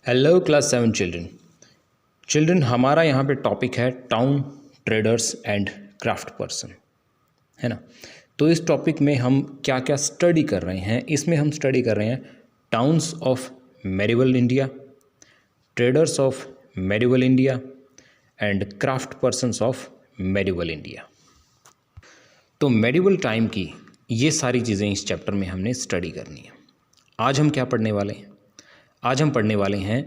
Hello class 7 children हमारा यहाँ पे टॉपिक है town traders and craft person, है ना। तो इस टॉपिक में हम क्या क्या स्टडी कर रहे हैं, इसमें हम स्टडी कर रहे हैं towns of medieval India, traders of medieval India and craft persons of medieval India. तो मेडिवल टाइम की ये सारी चीज़ें इस चैप्टर में हमने स्टडी करनी है। आज हम क्या पढ़ने वाले हैं? आज हम पढ़ने वाले हैं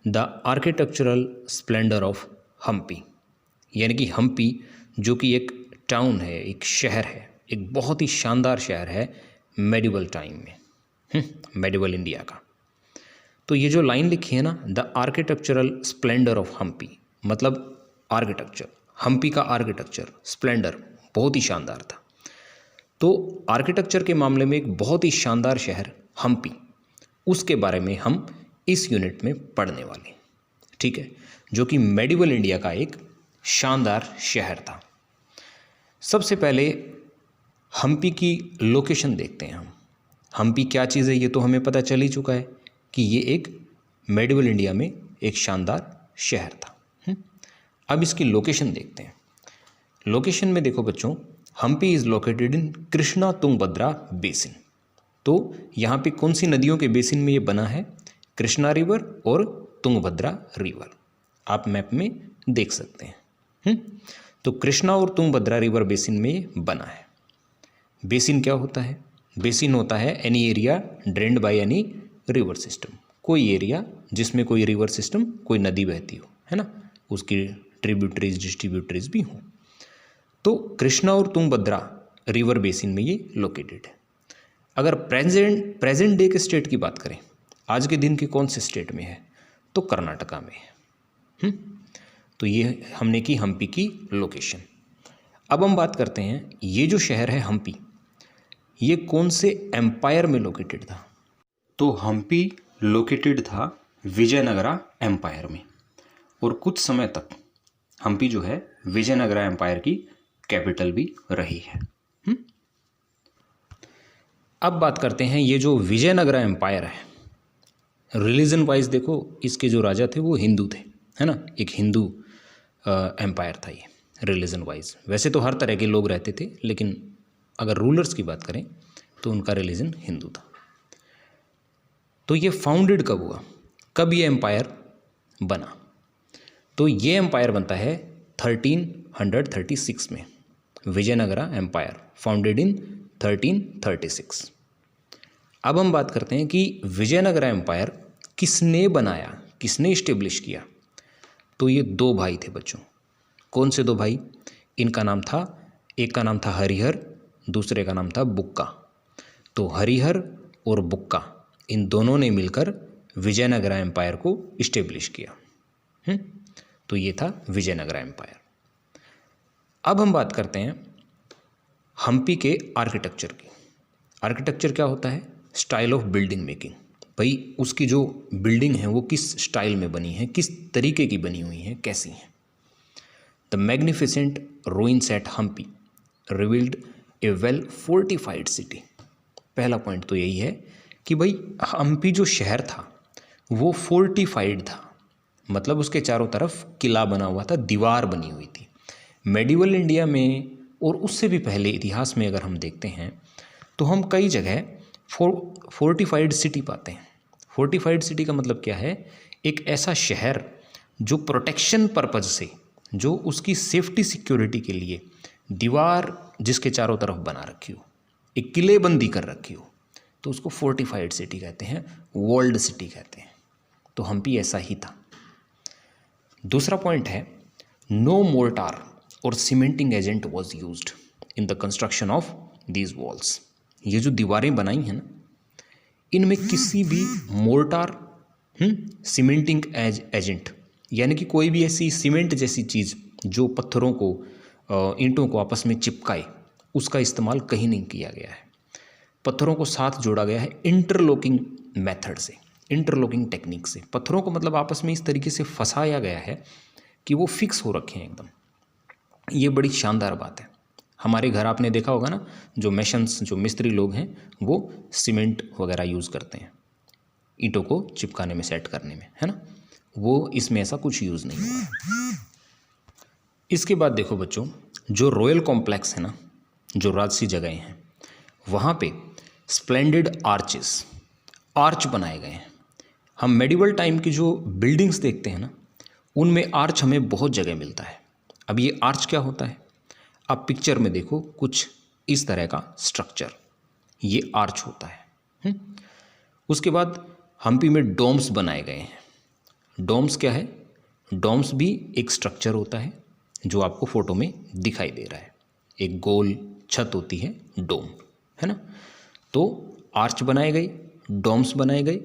the architectural splendour of Hampi, यानी कि हम्पी जो कि एक टाउन है, एक शहर है, एक बहुत ही शानदार शहर है मेडिवल टाइम में, मेडिवल इंडिया का। तो ये जो लाइन लिखी है ना, the architectural splendour of Hampi, मतलब आर्किटेक्चर, हम्पी का आर्किटेक्चर स्प्लेंडर बहुत ही शानदार था। तो आर्किटेक्चर के मामले में एक बहुत ही शानदार शहर हम्पी, उसके बारे में हम इस यूनिट में पढ़ने वाले हैं, ठीक है, जो कि मेडिवल इंडिया का एक शानदार शहर था। सबसे पहले हम्पी की लोकेशन देखते हैं हम। हम्पी क्या चीज़ है ये तो हमें पता चल ही चुका है कि ये एक मेडिवल इंडिया में एक शानदार शहर था। अब इसकी लोकेशन देखते हैं। लोकेशन में देखो बच्चों, Hampi is located in Krishna Tungabhadra basin. तो यहाँ पे कौन सी नदियों के बेसिन में ये बना है? कृष्णा रिवर और तुंगभद्रा रिवर, आप मैप में देख सकते हैं। तो कृष्णा और तुंगभद्रा रिवर बेसिन में ये बना है। बेसिन क्या होता है? बेसिन होता है any area drained by any river system, कोई एरिया जिसमें कोई रिवर सिस्टम, कोई नदी बहती हो, है ना, उसकी ट्रिब्यूटरीज डिस्ट्रीब्यूटरीज भी हों। तो कृष्णा और तुंगभद्रा रिवर बेसिन में ये लोकेटेड है। अगर प्रेजेंट डे के स्टेट की बात करें, आज के दिन के कौन से स्टेट में है? तो कर्नाटका में है। तो ये हमने की हम्पी की लोकेशन। अब हम बात करते हैं, ये जो शहर है हम्पी, ये कौन से एम्पायर में लोकेटेड था? तो हम्पी लोकेटेड था विजयनगरा एम्पायर में, और कुछ समय तक हम्पी जो है विजयनगरा एम्पायर की कैपिटल भी रही है। अब बात करते हैं, ये जो विजयनगरा एम्पायर है, रिलीजन वाइज देखो, इसके जो राजा थे वो हिंदू थे, है ना, एक हिंदू एम्पायर था ये रिलीजन वाइज। वैसे तो हर तरह के लोग रहते थे, लेकिन अगर रूलर्स की बात करें तो उनका रिलीजन हिंदू था। तो ये फाउंडेड कब हुआ, कब ये एम्पायर बना? तो ये एम्पायर बनता है 1336 में। Vijayanagara empire founded in 1336। अब हम बात करते हैं कि विजयनगरा एम्पायर किसने बनाया, किसने इस्टेब्लिश किया? तो ये दो भाई थे बच्चों। कौन से दो भाई? इनका नाम था, एक का नाम था हरिहर, दूसरे का नाम था बुक्का। तो हरिहर और बुक्का, इन दोनों ने मिलकर विजयनगरा एम्पायर को इस्टेब्लिश किया। तो ये था विजयनगरा एम्पायर। अब हम बात करते हैं हम्पी के आर्किटेक्चर की। आर्किटेक्चर क्या होता है? Style of building making. भाई उसकी जो बिल्डिंग है वो किस स्टाइल में बनी है, किस तरीके की बनी हुई है, कैसी है। The magnificent ruins at Hampi revealed a well fortified city. पहला पॉइंट तो यही है कि भाई हम्पी जो शहर था वो फोर्टिफाइड था, मतलब उसके चारों तरफ किला बना हुआ था, दीवार बनी हुई थी। मेडिवल इंडिया में और उससे भी पहले इतिहास में अगर हम देखते हैं तो हम कई जगह फोर्टिफाइड सिटी पाते हैं। फोर्टिफाइड सिटी का मतलब क्या है? एक ऐसा शहर जो प्रोटेक्शन पर्पज़ से, जो उसकी सेफ्टी सिक्योरिटी के लिए दीवार जिसके चारों तरफ बना रखी हो, एक किलेबंदी कर रखी हो, तो उसको फोर्टिफाइड सिटी कहते हैं, वॉल्ड सिटी कहते हैं। तो हम्पी ऐसा ही था। दूसरा पॉइंट है, नो मोर्टार और cementing agent was used in the construction of these walls. ये जो दीवारें बनाई हैं ना, इनमें किसी भी मोर्टार, सीमेंटिंग एजेंट, यानी कि कोई भी ऐसी सीमेंट जैसी चीज़ जो पत्थरों को, ईंटों को आपस में चिपकाए, उसका इस्तेमाल कहीं नहीं किया गया है। पत्थरों को साथ जोड़ा गया है इंटरलॉकिंग मेथड से, इंटरलॉकिंग टेक्निक से। पत्थरों को मतलब आपस में इस तरीके से फंसाया गया है कि वो फिक्स हो रखे हैं एकदम। ये बड़ी शानदार बात है। हमारे घर आपने देखा होगा ना, जो मेशंस, जो मिस्त्री लोग हैं, वो सीमेंट वगैरह यूज़ करते हैं। ईंटों को चिपकाने में, सेट करने में, है ना। वो इसमें ऐसा कुछ यूज़ नहीं हुआ है। इसके बाद देखो बच्चों, जो रॉयल कॉम्प्लेक्स है ना, जो राजसी जगहें हैं, वहाँ पे स्प्लेंडेड आर्चेस, आर्च बनाए गए हैं। हम मेडिवल टाइम की जो बिल्डिंग्स देखते हैं ना, उनमें आर्च हमें बहुत जगह मिलता है। अब ये आर्च क्या होता है, आप पिक्चर में देखो, कुछ इस तरह का स्ट्रक्चर, ये आर्च होता है। उसके बाद हम्पी में डोम्स बनाए गए हैं। डोम्स क्या है, डोम्स भी एक स्ट्रक्चर होता है जो आपको फोटो में दिखाई दे रहा है। एक गोल छत होती है डोम, है ना। तो आर्च बनाए गए, डोम्स बनाए गए,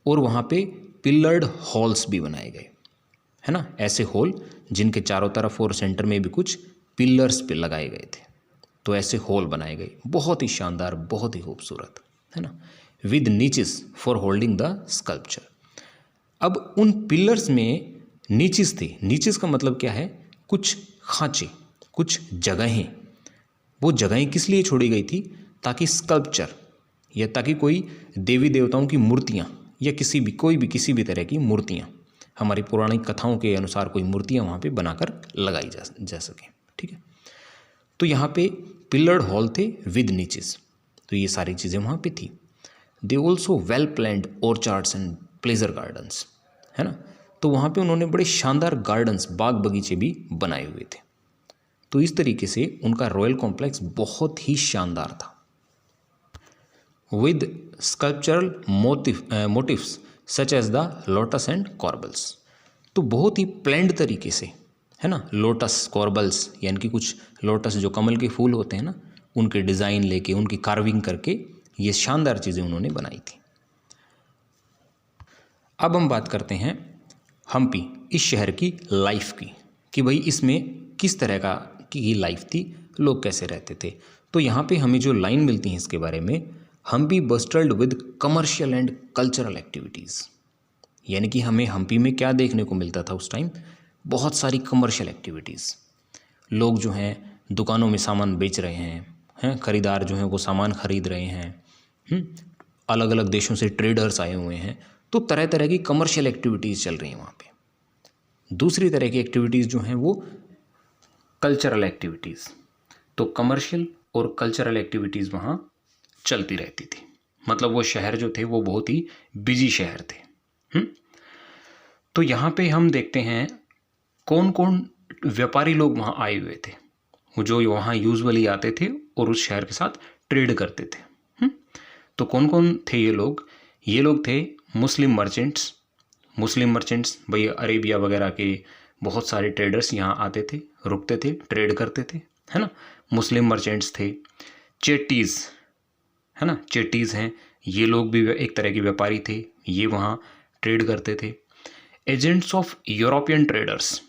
और वहाँ पे पिलर्ड हॉल्स भी बनाए गए, है ना। ऐसे हॉल जिनके चारों तरफ और सेंटर में भी कुछ पिलर्स पे लगाए गए थे। तो ऐसे हॉल बनाए गए, बहुत ही शानदार, बहुत ही खूबसूरत, है ना, with niches for holding the sculpture. अब उन पिलर्स में नीचेस थे। नीचेस का मतलब क्या है, कुछ खांचे, कुछ जगहें। वो जगहें किस लिए छोड़ी गई थी, ताकि स्कल्पचर, या ताकि कोई देवी देवताओं की मूर्तियाँ, या किसी भी तरह की मूर्तियाँ, हमारी पौराणिक कथाओं के अनुसार कोई मूर्तियाँ वहाँ पे बनाकर लगाई जा सकें। ठीक है, तो यहाँ पे पिलर्ड हॉल थे विद नीचेस, तो ये सारी चीज़ें वहाँ पे थी। They also well planned ऑर्चार्ड्स and pleasure gardens, है ना। तो वहाँ पे उन्होंने बड़े शानदार गार्डन्स, बाग बगीचे भी बनाए हुए थे। तो इस तरीके से उनका रॉयल कॉम्प्लेक्स बहुत ही शानदार था, with sculptural motifs such as the lotus and corbels. तो बहुत ही प्लान्ड तरीके से, है ना, लोटस, कॉर्बल्स, यानी कि कुछ लोटस जो कमल के फूल होते हैं ना, उनके डिज़ाइन लेके, उनकी कार्विंग करके ये शानदार चीज़ें उन्होंने बनाई थी। अब हम बात करते हैं हम्पी, इस शहर की लाइफ की, कि भाई इसमें किस तरह की लाइफ थी, लोग कैसे रहते थे। तो यहाँ पे हमें जो लाइन मिलती है इसके बारे में, Hampi bustled with commercial and cultural activities, यानी कि हमें हम्पी में क्या देखने को मिलता था उस टाइम, बहुत सारी कमर्शियल एक्टिविटीज़। लोग जो हैं दुकानों में सामान बेच रहे हैं, खरीदार जो हैं वो सामान खरीद रहे हैं, अलग अलग देशों से ट्रेडर्स आए हुए हैं। तो तरह तरह की कमर्शियल एक्टिविटीज़ चल रही हैं वहाँ पे। दूसरी तरह की एक्टिविटीज़ जो हैं वो कल्चरल एक्टिविटीज़। तो कमर्शियल और कल्चरल एक्टिविटीज़ वहाँ चलती रहती थी। मतलब वो शहर जो थे वो बहुत ही बिजी शहर थे। तो यहाँ पे हम देखते हैं कौन कौन व्यापारी लोग वहाँ आए हुए थे, वो जो वहाँ यूजुअली आते थे और उस शहर के साथ ट्रेड करते थे। तो कौन कौन थे ये लोग? ये लोग थे मुस्लिम मर्चेंट्स। मुस्लिम मर्चेंट्स भाई अरेबिया वगैरह के बहुत सारे ट्रेडर्स यहाँ आते थे, रुकते थे, ट्रेड करते थे, है ना। मुस्लिम मर्चेंट्स थे। चेट्टीज़, है ना, चेट्टीज़ हैं, ये लोग भी एक तरह के व्यापारी थे, ये वहाँ ट्रेड करते थे। एजेंट्स ऑफ यूरोपियन ट्रेडर्स,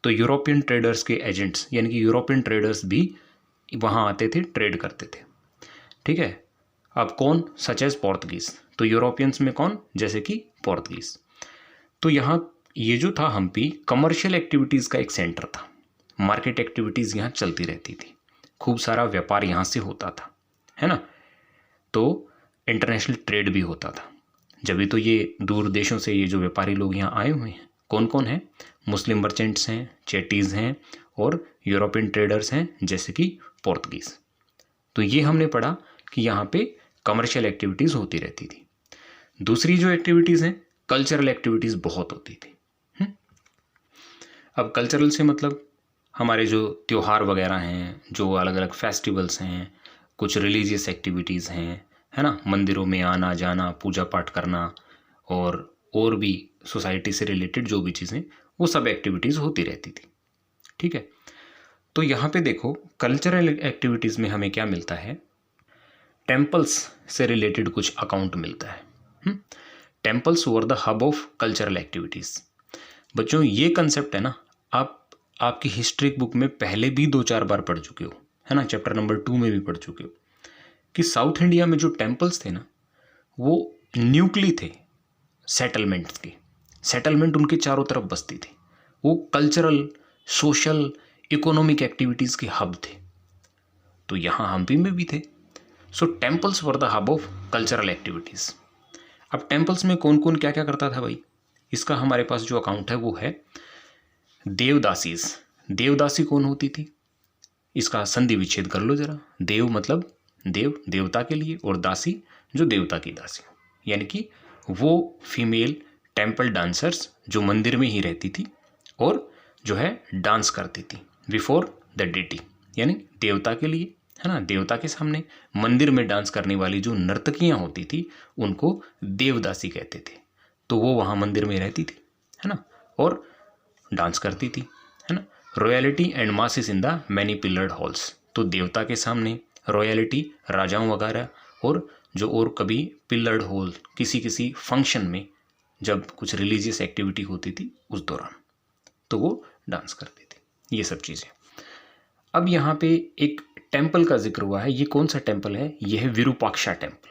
तो यूरोपियन ट्रेडर्स के एजेंट्स यानी कि यूरोपियन ट्रेडर्स भी वहाँ आते थे, ट्रेड करते थे। ठीक है, अब कौन? Such as Portuguese. तो यूरोपियंस में कौन? जैसे कि पोर्तुगीज़। तो यहाँ ये जो था हम्पी कमर्शियल एक्टिविटीज़ का एक सेंटर था। मार्केट एक्टिविटीज़ यहाँ चलती रहती थी, खूब सारा व्यापार यहाँ से होता था, है ना। तो इंटरनेशनल ट्रेड भी होता था। जब तो ये दूर देशों से ये जो व्यापारी लोग यहाँ आए हुए हैं, कौन कौन हैं? मुस्लिम मर्चेंट्स हैं, चेटीज़ हैं और यूरोपियन ट्रेडर्स हैं जैसे कि पोर्तुगीज़। तो ये हमने पढ़ा कि यहाँ पे कमर्शियल एक्टिविटीज़ होती रहती थी। दूसरी जो एक्टिविटीज़ हैं, कल्चरल एक्टिविटीज़ बहुत होती थी। अब कल्चरल से मतलब हमारे जो त्यौहार वगैरह हैं, जो अलग अलग फेस्टिवल्स हैं, कुछ रिलीजियस एक्टिविटीज़ हैं, है ना, मंदिरों में आना जाना, पूजा पाठ करना और भी सोसाइटी से रिलेटेड जो भी चीज़ें, वो सब एक्टिविटीज़ होती रहती थी। ठीक है, तो यहाँ पे देखो कल्चरल एक्टिविटीज़ में हमें क्या मिलता है? टेम्पल्स से रिलेटेड कुछ अकाउंट मिलता है। Temples were the hub of cultural activities. बच्चों ये कंसेप्ट है ना, आपकी हिस्ट्री बुक में पहले भी 2-4 बार पढ़ चुके हो, है ना, चैप्टर नंबर 2 में भी पढ़ चुके हो कि साउथ इंडिया में जो टेम्पल्स थे ना, वो न्यूक्ली थे सेटलमेंट्स के। सेटलमेंट उनके चारों तरफ बसती थी। वो कल्चरल, सोशल, इकोनॉमिक एक्टिविटीज़ के हब थे। तो यहाँ हम्पी में भी थे। So temples were the hub of cultural activities. अब टेम्पल्स में कौन कौन क्या क्या करता था भाई, इसका हमारे पास जो अकाउंट है वो है देवदासीज। देवदासी कौन होती थी, इसका संधि विच्छेद कर लो जरा। देव मतलब देव, देवता के लिए, और दासी जो देवता की दासी, यानी कि वो फीमेल टेम्पल डांसर्स जो मंदिर में ही रहती थी और जो है डांस करती थी बिफोर द डेटी, यानी देवता के लिए, है ना, देवता के सामने मंदिर में डांस करने वाली जो नर्तकियां होती थी उनको देवदासी कहते थे। तो वो वहाँ मंदिर में रहती थी, है ना, और डांस करती थी, है ना। Royalty and masses in the many pillared halls, तो देवता के सामने रॉयलिटी, राजाओं वगैरह, और जो और कभी पिलर्ड हॉल, किसी किसी फंक्शन में जब कुछ रिलीजियस एक्टिविटी होती थी उस दौरान, तो वो डांस करती थी, ये सब चीज़ें। अब यहाँ पे एक टेम्पल का जिक्र हुआ है, ये कौन सा टेम्पल है, ये है विरूपाक्षा टेम्पल।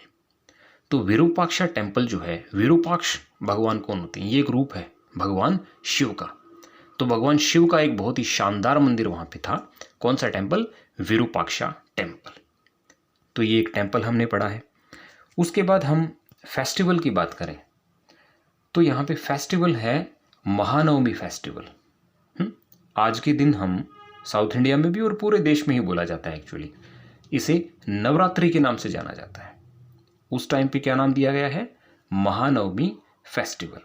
तो विरूपाक्षा टेम्पल जो है, विरूपाक्ष भगवान कौन होते हैं, ये एक रूप है भगवान शिव का। तो भगवान शिव का एक बहुत ही शानदार मंदिर वहाँ पे था, कौन सा टेम्पल, विरूपाक्षा टेम्पल। तो ये एक टेम्पल हमने पढ़ा है। उसके बाद हम फेस्टिवल की बात करें तो यहाँ पे फेस्टिवल है महानवमी फेस्टिवल। आज के दिन हम साउथ इंडिया में भी और पूरे देश में ही बोला जाता है एक्चुअली, इसे नवरात्रि के नाम से जाना जाता है। उस टाइम पे क्या नाम दिया गया है, महानवमी फेस्टिवल।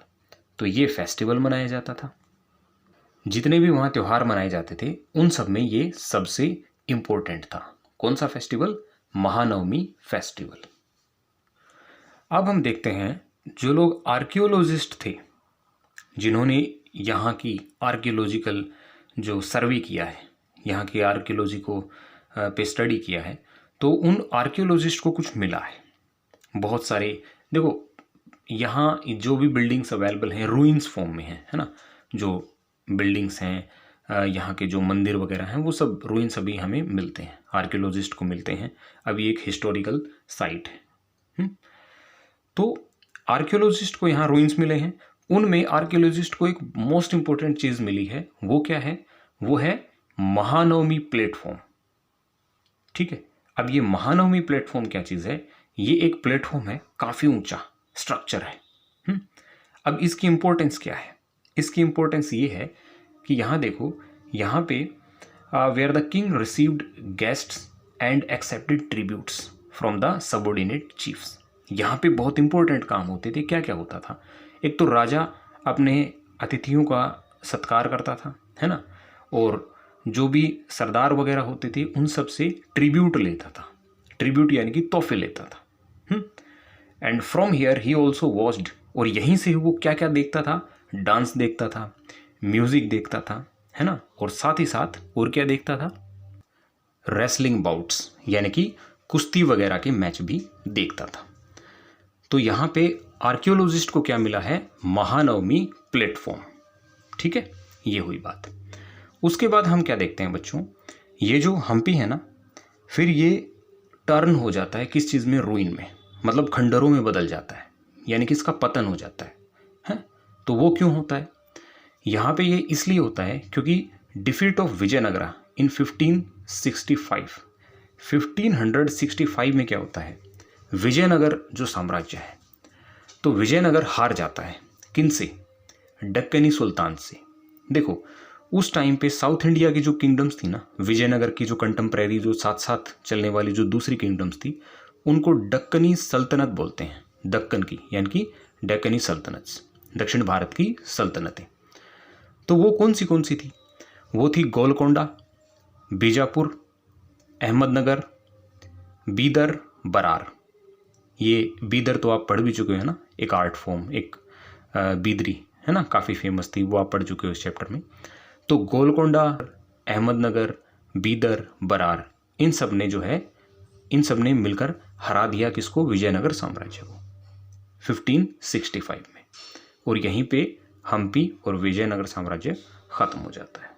तो ये फेस्टिवल मनाया जाता था। जितने भी वहाँ त्यौहार मनाए जाते थे उन सब में ये सबसे इम्पोर्टेंट था। कौन सा फेस्टिवल, महानवमी फेस्टिवल। अब हम देखते हैं जो लोग आर्कियोलॉजिस्ट थे, जिन्होंने यहाँ की आर्कियोलॉजिकल जो सर्वे किया है, यहाँ की आर्कियोलॉजी को पे स्टडी किया है, तो उन आर्कियोलॉजिस्ट को कुछ मिला है बहुत सारे। देखो यहाँ जो भी बिल्डिंग्स अवेलेबल हैं रूइंस फॉर्म में है ना, जो बिल्डिंग्स हैं यहाँ के जो मंदिर वगैरह हैं वो सब रूइंस अभी हमें मिलते हैं, आर्कियोलॉजिस्ट को मिलते हैं। अभी एक हिस्टोरिकल साइट है। तो आर्कियोलॉजिस्ट को यहाँ रूइंस मिले हैं, उनमें आर्कियोलॉजिस्ट को एक मोस्ट इंपॉर्टेंट चीज़ मिली है, वो क्या है, वो है महानवमी प्लेटफॉर्म। ठीक है, अब ये महानवमी प्लेटफॉर्म क्या चीज़ है, ये एक प्लेटफॉर्म है, काफ़ी ऊंचा स्ट्रक्चर है। अब इसकी इंपॉर्टेंस क्या है, इसकी इंपॉर्टेंस ये है कि यहाँ देखो, यहाँ पे where the king received guests and accepted tributes from the subordinate chiefs. यहाँ पे बहुत इंपॉर्टेंट काम होते थे। क्या क्या होता था, एक तो राजा अपने अतिथियों का सत्कार करता था, है ना, और जो भी सरदार वगैरह होते थे उन सब से ट्रिब्यूट लेता था। ट्रिब्यूट यानी कि तोहफे लेता था। And from here he also watched, और यहीं से वो क्या क्या देखता था, डांस देखता था, म्यूजिक देखता था, है ना, और साथ ही साथ और क्या देखता था, रेसलिंग बाउट्स यानी कि कुश्ती वगैरह के मैच भी देखता था। तो यहाँ पे आर्कियोलॉजिस्ट को क्या मिला है, महानवमी प्लेटफॉर्म। ठीक है, ये हुई बात। उसके बाद हम क्या देखते हैं बच्चों, ये जो हम्पी है ना, फिर ये टर्न हो जाता है किस चीज़ में, रूइन में, मतलब खंडरों में बदल जाता है, यानी कि इसका पतन हो जाता है। तो वो क्यों होता है, यहाँ पे ये इसलिए होता है क्योंकि डिफीट ऑफ विजयनगरा इन 1565, 1565 में क्या होता है, विजयनगर जो साम्राज्य है, तो विजयनगर हार जाता है किनसे, डक्कनी सुल्तान से। देखो उस टाइम पे साउथ इंडिया की जो किंगडम्स थी ना, विजयनगर की जो कंटेम्प्रेरी जो साथ साथ चलने वाली जो दूसरी किंगडम्स थी, उनको डक्कनी सल्तनत बोलते हैं। दक्कन की यानी कि डक्कनी सल्तनत, दक्षिण भारत की सल्तनतें। तो वो कौन सी थी, वो थी गोलकोंडा, बीजापुर, अहमदनगर, बीदर, बरार। ये बीदर तो आप पढ़ भी चुके हो ना, एक आर्ट फॉर्म, एक बीदरी है ना, काफ़ी फेमस थी, वो आप पढ़ चुके हो इस चैप्टर में। तो गोलकोंडा, अहमदनगर, बीदर, बरार, इन सब ने जो है, इन सब ने मिलकर हरा दिया किसको, विजयनगर साम्राज्य को 1565 में, और यहीं पे हम्पी और विजयनगर साम्राज्य ख़त्म हो जाता है।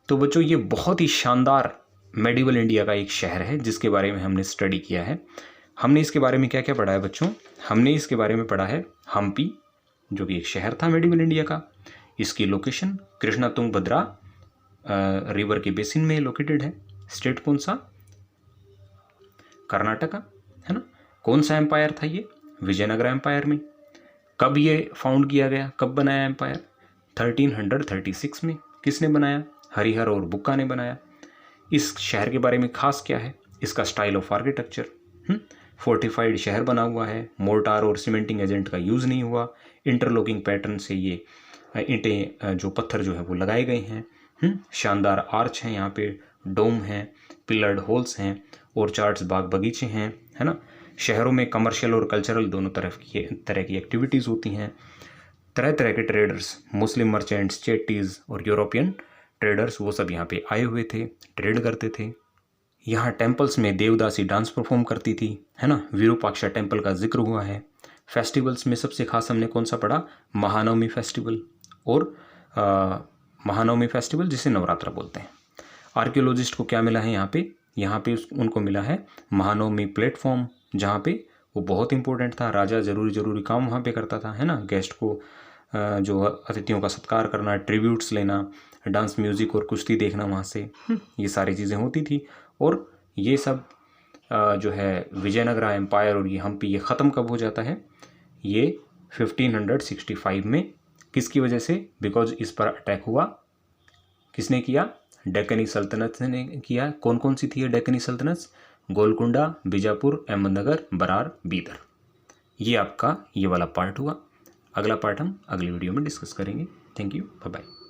तो बच्चों ये बहुत ही शानदार मेडिवल इंडिया का एक शहर है जिसके बारे में हमने स्टडी किया है। हमने इसके बारे में क्या क्या पढ़ा है बच्चों, हमने इसके बारे में पढ़ा है हम्पी जो कि एक शहर था मेडिवल इंडिया का, इसकी लोकेशन कृष्णा तुंगभद्रा रिवर के बेसिन में लोकेटेड है। स्टेट कौन सा, कर्नाटका, है ना। कौन सा एम्पायर था ये, विजयनगर एम्पायर में। कब ये फाउंड किया गया, कब बनाया एम्पायर? 1336 में। किसने बनाया? हरिहर और बुक्का ने बनाया। इस शहर के बारे में खास क्या है? इसका स्टाइल ऑफ आर्किटेक्चर, फोर्टिफाइड शहर बना हुआ है, मोर्टार और सीमेंटिंग एजेंट का यूज़ नहीं हुआ, इंटरलॉकिंग पैटर्न से ये ईंटें जो पत्थर जो है वो लगाए गए हैं, शानदार आर्च हैं, यहाँ पे डोम हैं, पिलर्ड होल्स हैं, ऑर्चार्ड्स बाग बगीचे हैं, है ना। शहरों में कमर्शियल और कल्चरल दोनों तरह की एक्टिविटीज़ होती हैं। तरह तरह के ट्रेडर्स, मुस्लिम मर्चेंट्स, चेट्टीज़ और यूरोपियन ट्रेडर्स, वो सब यहाँ पे आए हुए थे, ट्रेड करते थे। यहाँ टेम्पल्स में देवदासी डांस परफॉर्म करती थी, है ना। विरूपाक्षा टेम्पल का जिक्र हुआ है। फेस्टिवल्स में सबसे खास हमने कौन सा पढ़ा? महानवमी फेस्टिवल, और महानवमी फेस्टिवल जिसे नवरात्रा बोलते हैं। आर्कियोलॉजिस्ट को क्या मिला है यहाँ पे? यहाँ पे उनको मिला है महानवमी प्लेटफॉर्म, जहाँ पे वो बहुत इंपॉर्टेंट था। राजा ज़रूरी काम वहाँ पे करता था, है ना। गेस्ट को जो अतिथियों का सत्कार करना, ट्रिब्यूट्स लेना, डांस, म्यूज़िक और कुश्ती देखना वहाँ से, ये सारी चीज़ें होती थी। और ये सब जो है विजयनगरा एम्पायर और ये हम्पी, ये ख़त्म कब हो जाता है? ये 1565 में। किसकी वजह से? बिकॉज इस पर अटैक हुआ। किसने किया? डेक्कनी सल्तनत ने किया। कौन कौन सी थी ये डेक्कनी सल्तनत? गोलकुंडा, बीजापुर, अहमदनगर, बरार, बीदर। ये आपका ये वाला पार्ट हुआ। अगला पार्ट हम अगली वीडियो में डिस्कस करेंगे। Thank you, bye bye.